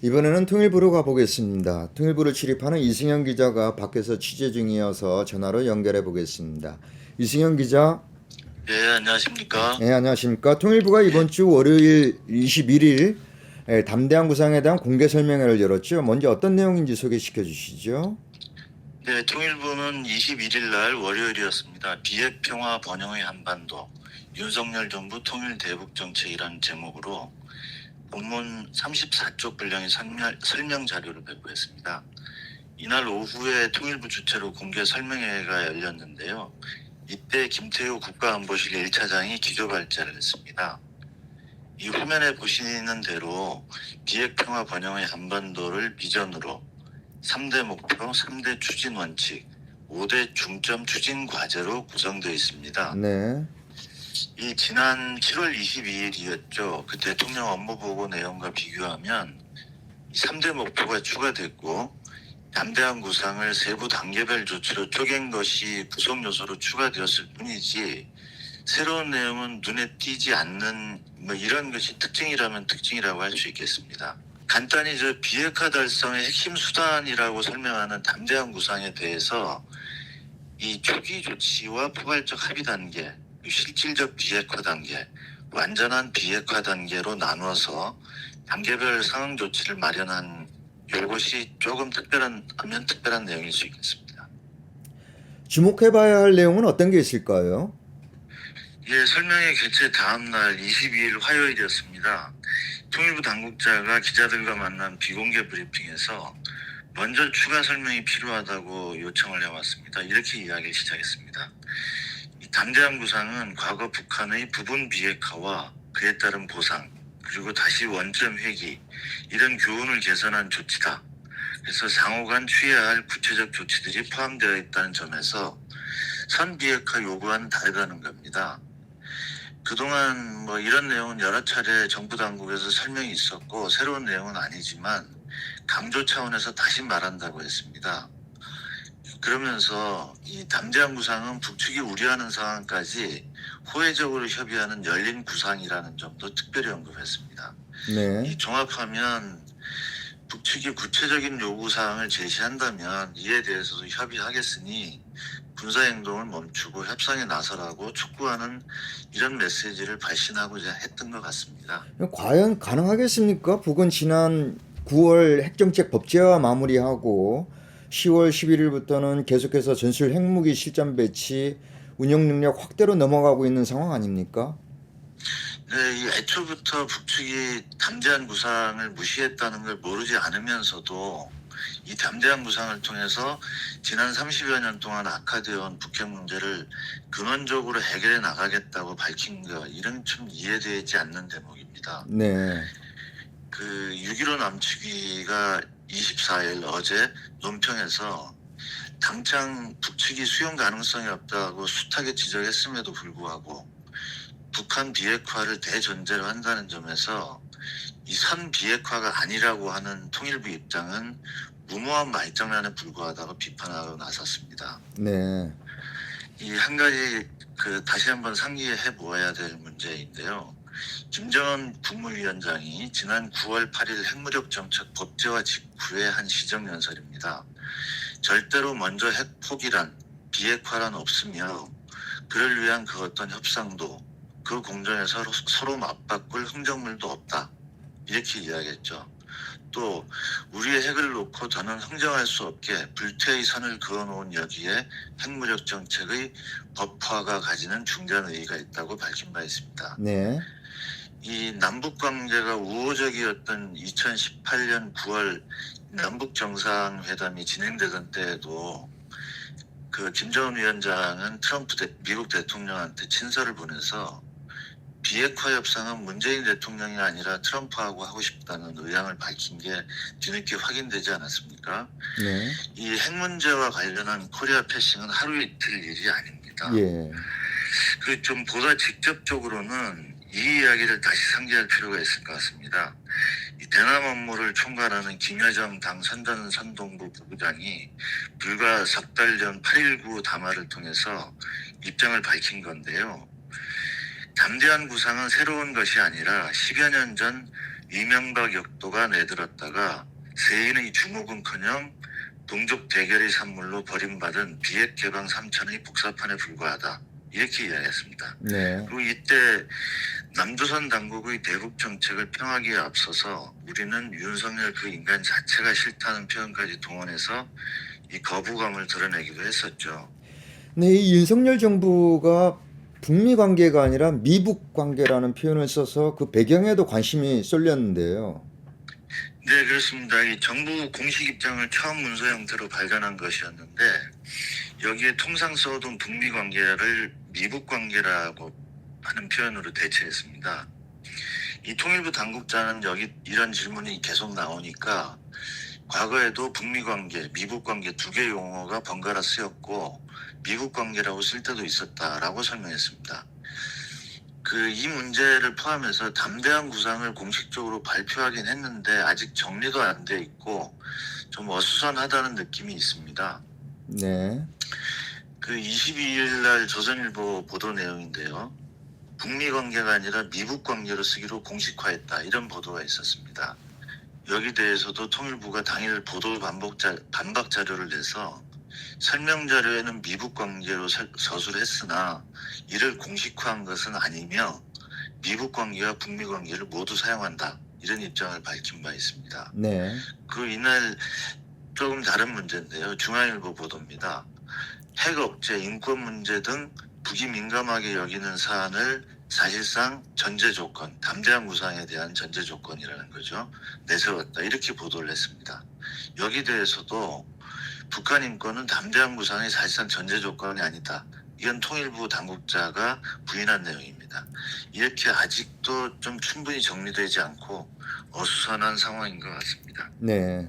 이번에는 통일부로 가보겠습니다. 통일부를 출입하는 이승현 기자가 밖에서 취재 중이어서 전화로 연결해 보겠습니다. 이승현 기자. 네, 안녕하십니까? 네, 안녕하십니까. 통일부가 이번 주 월요일 21일 담대한 구상에 대한 공개 설명회를 열었죠. 먼저 어떤 내용인지 소개시켜 주시죠. 네, 통일부는 21일 날 월요일이었습니다. 비핵평화 번영의 한반도, 윤석열 정부 통일 대북 정책이라는 제목으로 본문 34쪽 분량의 설명 자료를 배부했습니다. 이날 오후에 통일부 주최로 공개 설명회가 열렸는데요. 이때 김태우 국가안보실 1차장이 기조 발제를 했습니다. 이 화면에 보시는 대로 비핵평화 번영의 한반도를 비전으로 3대 목표, 3대 추진 원칙, 5대 중점 추진 과제로 구성되어 있습니다. 네. 이 지난 7월 22일이었죠. 그 대통령 업무보고 내용과 비교하면 3대 목표가 추가됐고 담대한 구상을 세부 단계별 조치로 쪼갠 것이 구성 요소로 추가되었을 뿐이지 새로운 내용은 눈에 띄지 않는 이런 것이 특징이라면 특징이라고 할 수 있겠습니다. 간단히 비핵화 달성의 핵심 수단이라고 설명하는 담대한 구상에 대해서 이 초기 조치와 포괄적 합의 단계, 실질적 비핵화 단계, 완전한 비핵화 단계로 나누어서 단계별 상황 조치를 마련한 이것이 조금 특별한 내용일 수 있겠습니다. 주목해봐야 할 내용은 어떤 게 있을까요? 예, 설명회 개최 다음 날 22일 화요일이었습니다. 통일부 당국자가 기자들과 만난 비공개 브리핑에서 먼저 추가 설명이 필요하다고 요청을 해왔습니다. 이렇게 이야기를 시작했습니다. 이 담대한 구상은 과거 북한의 부분 비핵화와 그에 따른 보상, 그리고 다시 원점 회귀, 이런 교훈을 개선한 조치다. 그래서 상호간 취해야 할 구체적 조치들이 포함되어 있다는 점에서 선비핵화 요구와는 다르다는 겁니다. 그동안 이런 내용은 여러 차례 정부 당국에서 설명이 있었고 새로운 내용은 아니지만 강조 차원에서 다시 말한다고 했습니다. 그러면서 이 담대한 구상은 북측이 우려하는 상황까지 호혜적으로 협의하는 열린 구상이라는 점도 특별히 언급했습니다. 네. 이 종합하면 북측이 구체적인 요구사항을 제시한다면 이에 대해서도 협의하겠으니 군사행동을 멈추고 협상에 나서라고 촉구하는 이런 메시지를 발신하고자 했던 것 같습니다. 과연 가능하겠습니까? 북은 지난 9월 핵정책 법제화 마무리하고 10월 11일부터는 계속해서 전술 핵무기 실전 배치, 운영 능력 확대로 넘어가고 있는 상황 아닙니까? 네, 이 애초부터 북측이 담대한 구상을 무시했다는 걸 모르지 않으면서도 이 담대한 구상을 통해서 지난 30여 년 동안 악화되어온 북핵 문제를 근원적으로 해결해 나가겠다고 밝힌 것, 이런 좀 이해되지 않는 대목입니다. 네. 그 6.15 남측위가 24일 어제 논평에서 당장 북측이 수용 가능성이 없다고 숱하게 지적했음에도 불구하고 북한 비핵화를 대전제로 한다는 점에서 이 선 비핵화가 아니라고 하는 통일부 입장은 무모한 말장난에 불과하다고 비판하고 나섰습니다. 네. 이 한 가지 다시 한번 상기해 보아야 될 문제인데요. 김정은 국무위원장이 지난 9월 8일 핵무력 정책 법제화 직후의 한 시정연설입니다. 절대로 먼저 핵 포기란 비핵화란 없으며 그를 위한 그 어떤 협상도 그 공정에서 서로 맞바꿀 흥정물도 없다. 이렇게 이야기했죠. 또 우리의 핵을 놓고 더는 흥정할 수 없게 불태의 선을 그어놓은 여기에 핵무력 정책의 법화가 가지는 중대한 의의가 있다고 밝힌 바 있습니다. 네. 이 남북 관계가 우호적이었던 2018년 9월 남북 정상회담이 진행되던 때에도 그 김정은 위원장은 미국 대통령한테 친서를 보내서 비핵화 협상은 문재인 대통령이 아니라 트럼프하고 하고 싶다는 의향을 밝힌 게 뒤늦게 확인되지 않았습니까? 네. 이 핵 문제와 관련한 코리아 패싱은 하루 이틀 일이 아닙니다. 예. 그 좀 보다 직접적으로는 이 이야기를 다시 상기할 필요가 있을 것 같습니다. 이 대남 업무를 총괄하는 김여정 당 선전선동부 부부장이 불과 석 달 전 8.19 담화를 통해서 입장을 밝힌 건데요. 담대한 구상은 새로운 것이 아니라 10여 년 전 이명박 역도가 내들었다가 세인의 주목은커녕 동족 대결의 산물로 버림받은 비핵 개방 3천의 복사판에 불과하다. 이렇게 이야기했습니다. 네. 그리고 이때 남조선 당국의 대북 정책을 평하기에 앞서서 우리는 윤석열 그 인간 자체가 싫다는 표현까지 동원해서 이 거부감을 드러내기도 했었죠. 네, 이 윤석열 정부가 북미 관계가 아니라 미북 관계라는 표현을 써서 그 배경에도 관심이 쏠렸는데요. 네, 그렇습니다. 이 정부 공식 입장을 처음 문서 형태로 발간한 것이었는데 여기에 통상 써오던 북미 관계를 미북 관계라고 하는 표현으로 대체했습니다. 이 통일부 당국자는 여기 이런 질문이 계속 나오니까 과거에도 북미 관계, 미북 관계 두 개 용어가 번갈아 쓰였고 미북 관계라고 쓸 때도 있었다라고 설명했습니다. 이 문제를 포함해서 담대한 구상을 공식적으로 발표하긴 했는데 아직 정리도 안 돼 있고 좀 어수선하다는 느낌이 있습니다. 네. 22일 날 조선일보 보도 내용인데요. 북미 관계가 아니라 미북 관계로 쓰기로 공식화했다. 이런 보도가 있었습니다. 여기 대해서도 통일부가 당일 보도 반박 자료를 내서 설명 자료에는 미북 관계로 서술을 했으나 이를 공식화한 것은 아니며 미북 관계와 북미 관계를 모두 사용한다. 이런 입장을 밝힌 바 있습니다. 네. 이날 조금 다른 문제인데요. 중앙일보 보도입니다. 핵 억제, 인권 문제 등 북이 민감하게 여기는 사안을 사실상 전제 조건, 담대한 구상에 대한 전제 조건이라는 거죠. 내세웠다. 이렇게 보도를 했습니다. 여기 대해서도 북한 인권은 담대한 구상이 사실상 전제 조건이 아니다. 이건 통일부 당국자가 부인한 내용입니다. 이렇게 아직도 좀 충분히 정리되지 않고 어수선한 상황인 것 같습니다. 네.